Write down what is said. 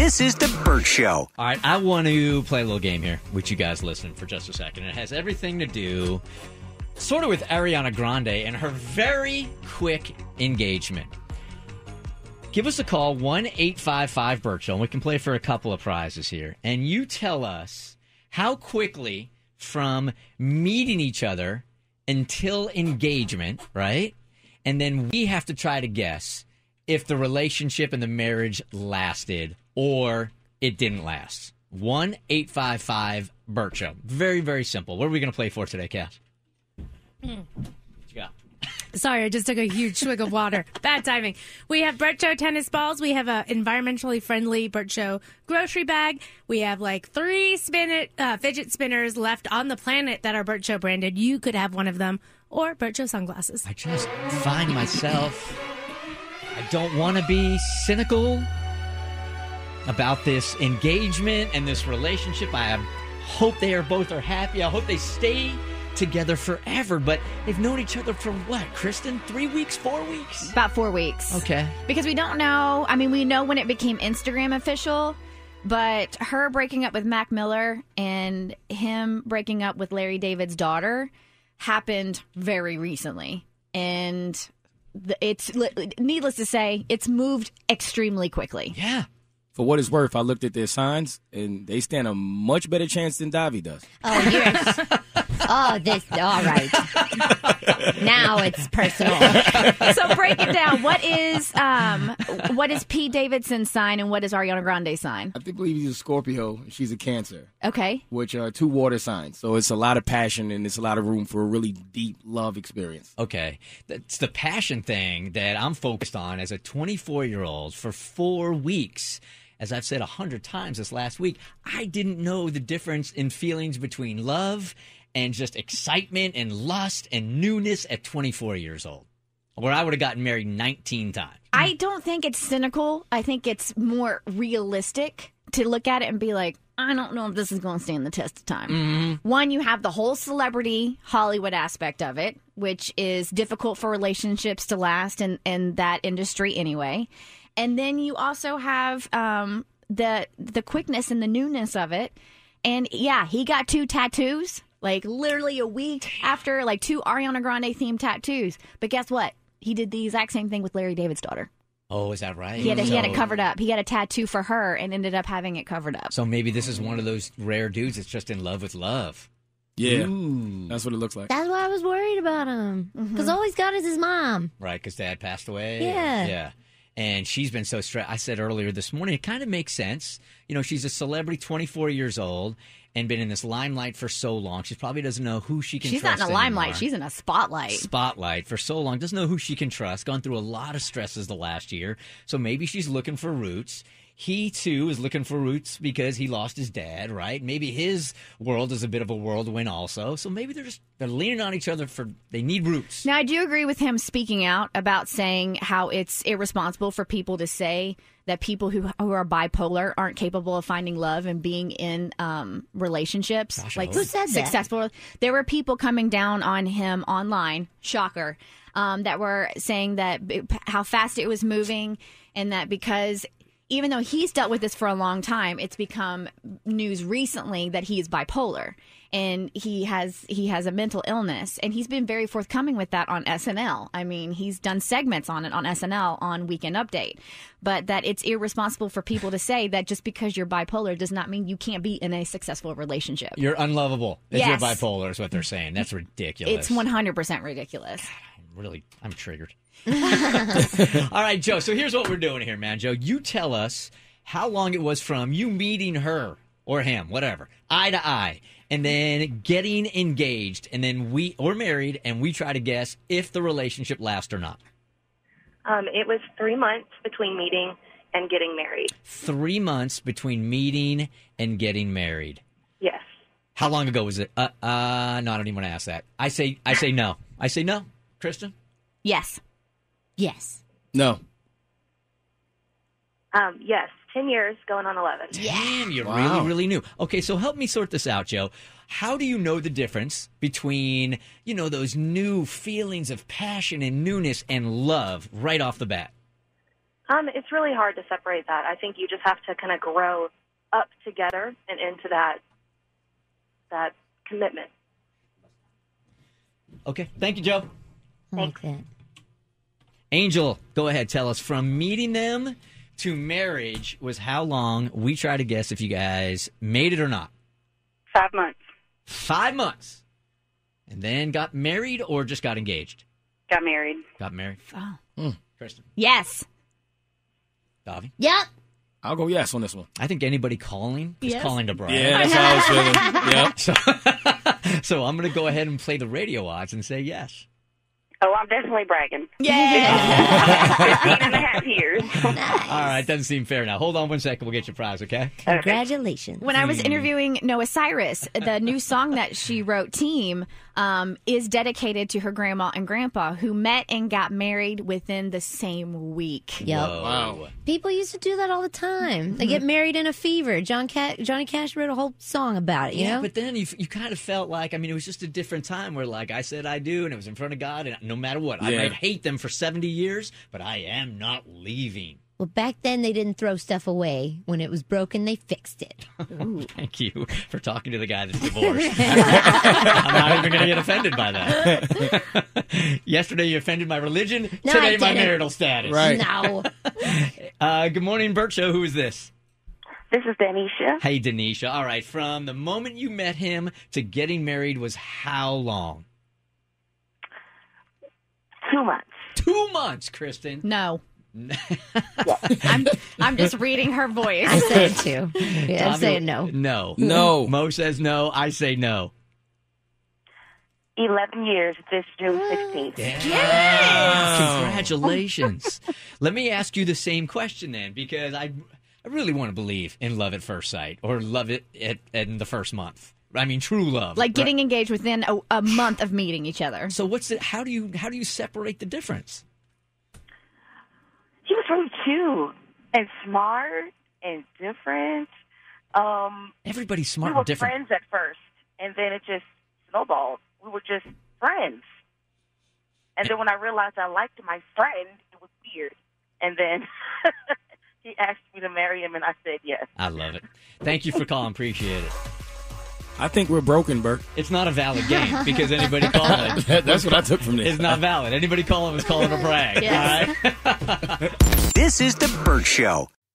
This is The Bert Show. All right, I want to play a little game here with you guys listening for just a second. It has everything to do sort of with Ariana Grande and her very quick engagement. Give us a call, 1-855-BERT Show, and we can play for a couple of prizes here. And you tell us how quickly from meeting each other until engagement, right? And then we have to try to guess if the relationship and the marriage lasted or it didn't last. 1-855-BERT Show. Very, very simple. What are we going to play for today, Cass? What you got? Sorry, I just took a huge swig of water. Bad timing. We have Bert Show tennis balls. We have a environmentally friendly Bert Show grocery bag. We have like 3 fidget spinners left on the planet that are Bert Show branded. You could have one of them. Or Bert Show sunglasses. I just find myself, I don't want to be cynical about this engagement and this relationship. I hope they both are happy. I hope they stay together forever, but they've known each other for what, Kristen? 3 weeks, 4 weeks? About 4 weeks. Okay. Because we don't know. I mean, we know when it became Instagram official, but her breaking up with Mac Miller and him breaking up with Larry David's daughter happened very recently. And it's, needless to say, it's moved extremely quickly. Yeah. For what it's worth, I looked at their signs, and they stand a much better chance than Davi does. Oh, yes. All right. Now it's personal. So break it down. What is Pete Davidson's sign and what is Ariana Grande's sign? I believe he's a Scorpio, and she's a Cancer. Okay. Which are 2 water signs. So it's a lot of passion, and it's a lot of room for a really deep love experience. Okay. That's the passion thing that I'm focused on as a 24-year-old for 4 weeks. As I've said 100 times this last week, I didn't know the difference in feelings between love and just excitement and lust and newness at 24 years old, where I would have gotten married 19 times. I don't think it's cynical. I think it's more realistic to look at it and be like, I don't know if this is going to stand the test of time. Mm-hmm. One, you have the whole celebrity Hollywood aspect of it, which is difficult for relationships to last in that industry anyway. And then you also have the quickness and the newness of it. And yeah, he got 2 tattoos, like literally a week after, like 2 Ariana Grande themed tattoos. But guess what? He did the exact same thing with Larry David's daughter. Oh, is that right? He had it covered up. He had a tattoo for her and ended up having it covered up. So maybe this is one of those rare dudes that's just in love with love. Yeah, Ooh. That's what it looks like. That's why I was worried about him. Because all he's got is his mom. Right, because Dad passed away. Yeah. Yeah. And she's been so stressed. I said earlier this morning, it kind of makes sense. You know, she's a celebrity, 24 years old, and been in this limelight for so long. She probably doesn't know who she can trust. trust. She's not in a limelight. Anymore. She's in a spotlight. Spotlight for so long. Doesn't know who she can trust. Gone through a lot of stresses the last year. So maybe she's looking for roots. He, too, is looking for roots because he lost his dad, right? Maybe his world is a bit of a whirlwind also. So maybe they're leaning on each other they need roots. Now, I do agree with him speaking out about saying how it's irresponsible for people to say that people who are bipolar aren't capable of finding love and being in relationships. Gosh, who said that? Successful. There were people coming down on him online, shocker, that were saying that how fast it was moving and that because even though he's dealt with this for a long time, it's become news recently that he is bipolar and he has a mental illness. And he's been very forthcoming with that on SNL. I mean, he's done segments on it on SNL on Weekend Update. But that it's irresponsible for people to say that just because you're bipolar does not mean you can't be in a successul relationship. You're unlovable if Yes. you're bipolar is what they're saying. That's ridiculous. It's 100% ridiculous. I'm triggered. All right, Joe. So here's what we're doing here, man. Joe, you tell us how long it was from you meeting her or him, whatever, eye to eye, and then getting engaged, and then or married, and we try to guess if the relationship lasts or not. It was 3 months between meeting and getting married. 3 months between meeting and getting married. Yes. How long ago was it? No, I don't even want to ask that. I say no. I say no. Kristen? Yes. Yes. No. Yes. 10 years, going on 11. Damn, you're Wow. really, really new. Okay, so help me sort this out, Joe. How do you know the difference between, those new feelings of passion and newness and love right off the bat? It's really hard to separate that. I think you just have to kind of grow up together and into that commitment. Okay. Thank you, Joe. I like that. Angel, go ahead. Tell us, from meeting them to marriage was how long? We try to guess if you guys made it or not. 5 months. 5 months. And then got married or just got engaged? Got married. Got married. Oh. Kristen. Yes. Davi. Yep. I'll go yes on this one. I think anybody calling is Yes. calling to brag. Yeah, that's how I was feeling. Yep. So I'm going to go ahead and play the radio odds and say yes. Oh, I'm definitely bragging. Yeah. 15 and a half years. All right, doesn't seem fair now. Hold on one second. We'll get your prize, okay? Congratulations. When I was interviewing Noah Cyrus, the new song that she wrote, Team, is dedicated to her grandma and grandpa who met and got married within the same week. Yep. Whoa. Wow. People used to do that all the time. They get married in a fever. Johnny Cash wrote a whole song about it, you know? But then you kind of felt like, I mean, it was just a different time where, like, I said I do, and it was in front of God, and no matter what, I Yeah. might hate them for 70 years, but I am not leaving. Well, back then they didn't throw stuff away. When it was broken, they fixed it. Thank you for talking to the guy that's divorced. I'm not even going to get offended by that. Yesterday you offended my religion. No, Today I my didn't. marital status. Right. No. Good morning, Bert Show. Who is this? This is Danisha. Hey, Denisha. All right. From the moment you met him to getting married was how long? 2 months. 2 months, Kristen. No. I'm just reading her voice. I say it too. Yeah, I'm Tommy- saying no. No. No. Mo says no. I say no. 11 years this June 16th. Congratulations. Let me ask you the same question then, because I really want to believe in love at first sight or love it in the first month. I mean, true love. Like getting engaged within a month of meeting each other. So what's it? How do you separate the difference? He was really cute and smart and different. Everybody's We smart were and different. friends at first, and then it just snowballed. We were just friends. And then when I realized I liked my friend, it was weird. And then he asked me to marry him, and I said yes. I love it. Thank you for calling. Appreciate it. I think we're broken, Bert. It's not a valid game because anybody calling That's what I took from this. is not valid. Anybody calling is calling a brag. Yes. All right? This is The Bert Show.